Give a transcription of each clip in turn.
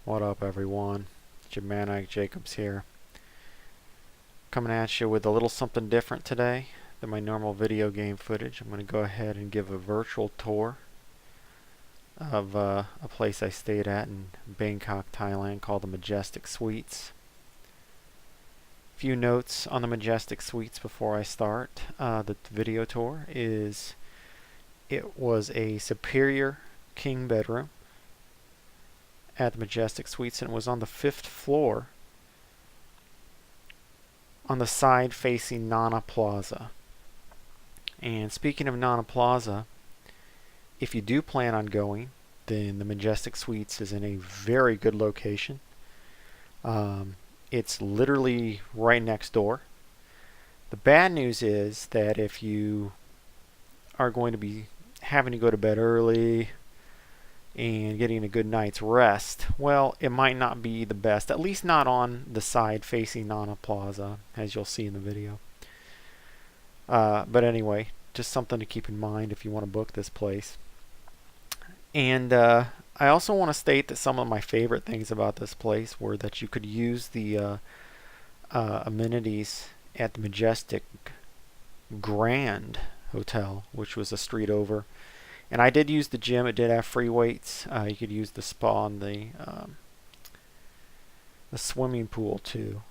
What up, everyone? It's your man Ike Jacobs here, coming at you with a little something different today than my normal video game footage. I'm going to go ahead and give a virtual tour of a place I stayed at in Bangkok, Thailand, called the Majestic Suites. A few notes on the Majestic Suites before I start. The video tour is it was a superior king bedroom at the Majestic Suites, and it was on the 5th floor on the side facing Nana Plaza. And speaking of Nana Plaza, if you do plan on going, then the Majestic Suites is in a very good location. It's literally right next door. The bad news is that if you are going to be having to go to bed early and getting a good night's rest, well, it might not be the best, at least not on the side facing Nana Plaza, as you'll see in the video. But anyway, just something to keep in mind if you want to book this place. And I also want to state that some of my favorite things about this place were that you could use the amenities at the Majestic Grand Hotel, which was a street over. And I did use the gym. It did have free weights. You could use the spa and the swimming pool too.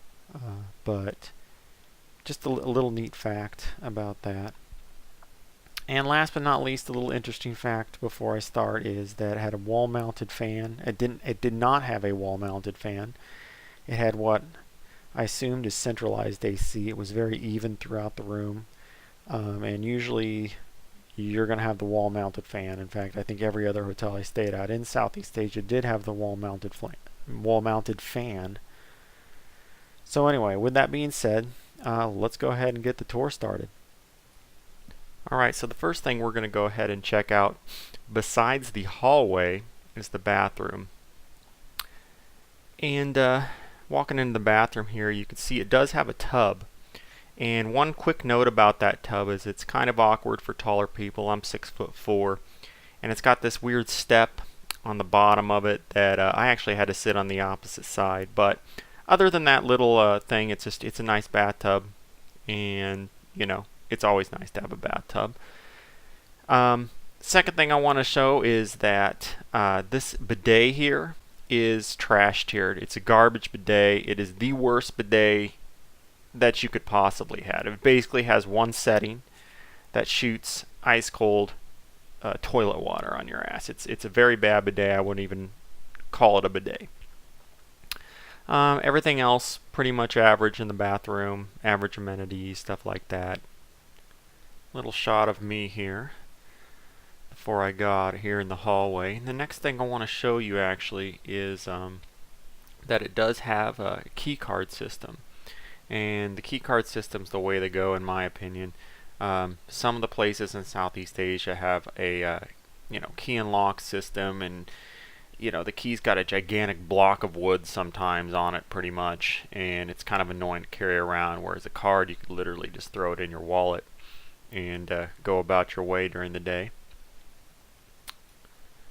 But just a little neat fact about that. And last but not least, a little interesting fact before I start is that it had a wall-mounted fan. It did not have a wall-mounted fan. It had what I assumed is centralized AC. It was very even throughout the room, and usually you're going to have the wall-mounted fan. In fact, I think every other hotel I stayed at in Southeast Asia did have the wall-mounted fan. So anyway, with that being said, let's go ahead and get the tour started. Alright, so the first thing we're going to go ahead and check out, besides the hallway, is the bathroom. And walking into the bathroom here, you can see it does have a tub. And one quick note about that tub is it's kind of awkward for taller people. I'm 6'4", and it's got this weird step on the bottom of it that I actually had to sit on the opposite side. But other than that little thing, it's a nice bathtub, and you know, it's always nice to have a bathtub. Second thing I want to show is that this bidet here is trash tiered. It's a garbage bidet. It is the worst bidet that you could possibly have. It basically has one setting that shoots ice cold toilet water on your ass. It's a very bad bidet. I wouldn't even call it a bidet. Everything else pretty much average in the bathroom, average amenities, stuff like that. Little shot of me here before I got here in the hallway. And the next thing I want to show you actually is that it does have a key card system. And the key card system's the way to go, in my opinion. Some of the places in Southeast Asia have a key and lock system, and the key's got a gigantic block of wood sometimes on it, pretty much, and it's kind of annoying to carry around. Whereas a card, you could literally just throw it in your wallet and go about your way during the day.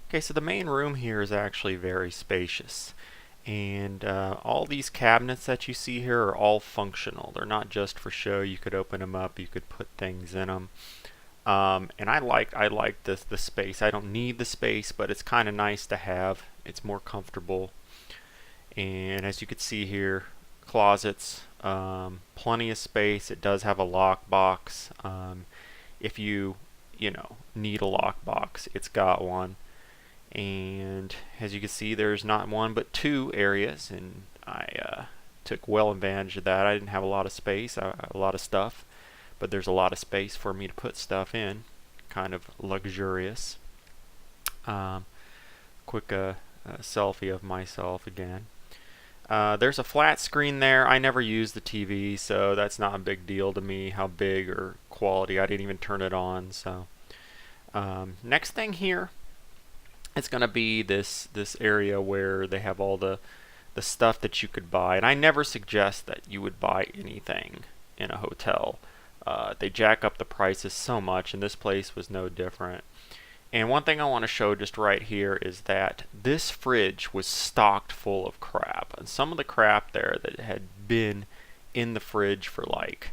Okay, so the main room here is actually very spacious. And all these cabinets that you see here are all functional. They're not just for show. You could open them up. You could put things in them. And I like the space. I don't need the space, but it's kind of nice to have. It's more comfortable. And as you can see here, closets, plenty of space. It does have a lock box. If you need a lock box, it's got one. And as you can see, there's not one but two areas, and I took well advantage of that. I didn't have a lot of space, a lot of stuff, but there's a lot of space for me to put stuff in. Kind of luxurious. Quick selfie of myself again. There's a flat screen there. I never use the TV, so that's not a big deal to me, how big or quality. I didn't even turn it on. So next thing here, it's going to be this area where they have all the stuff that you could buy. And I never suggest that you would buy anything in a hotel. They jack up the prices so much, and this place was no different. And one thing I want to show just right here is that this fridge was stocked full of crap. And some of the crap there that had been in the fridge for like,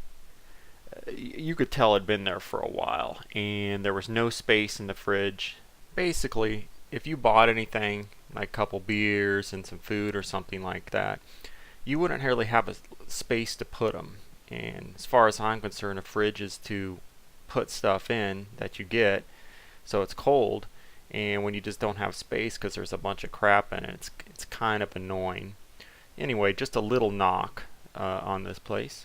you could tell had been there for a while. And there was no space in the fridge. Basically, if you bought anything, like a couple beers and some food or something like that, you wouldn't really have a space to put them. And as far as I'm concerned, a fridge is to put stuff in that you get so it's cold, and when you just don't have space because there's a bunch of crap in it, it's kind of annoying. Anyway, just a little knock on this place.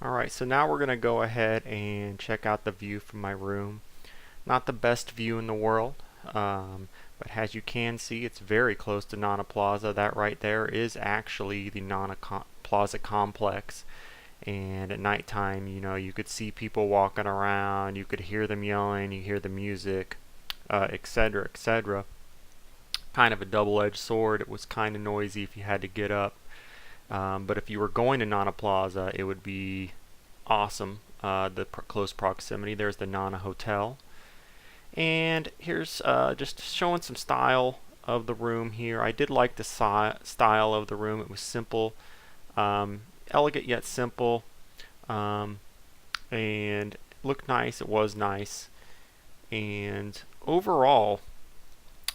Alright, so now we're going to go ahead and check out the view from my room. Not the best view in the world, but as you can see, it's very close to Nana Plaza. That right there is actually the Nana Plaza complex. And at nighttime, you know, you could see people walking around, you could hear them yelling, you hear the music, etc., etc. Kind of a double-edged sword. It was kind of noisy if you had to get up. But if you were going to Nana Plaza, it would be awesome. The close proximity. There's the Nana Hotel. And here's just showing some style of the room here. I did like the style of the room. It was simple. Elegant yet simple, and looked nice. It was nice, and overall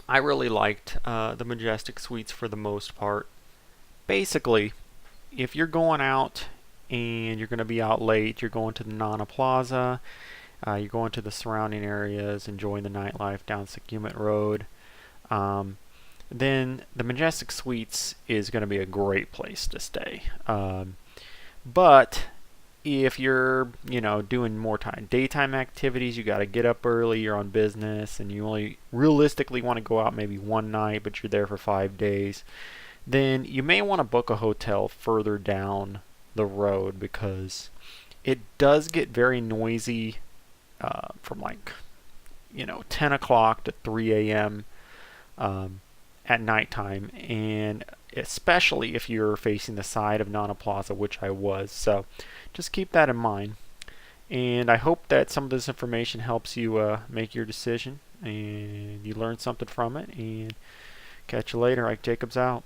I really liked the Majestic Suites for the most part. Basically, if you're going out and you're going to be out late, you're going to the Nana Plaza, you're going to the surrounding areas, enjoying the nightlife down Sukhumvit Road, then the Majestic Suites is going to be a great place to stay. But if you're, you know, doing more daytime activities, you got to get up early, you're on business, and you only realistically want to go out maybe one night, but you're there for 5 days, then you may want to book a hotel further down the road, because it does get very noisy from like, you know, 10 o'clock to 3 a.m. At nighttime, and especially if you're facing the side of Nana Plaza, which I was. So just keep that in mind. And I hope that some of this information helps you make your decision and you learn something from it. And catch you later. Ike Jacobs out.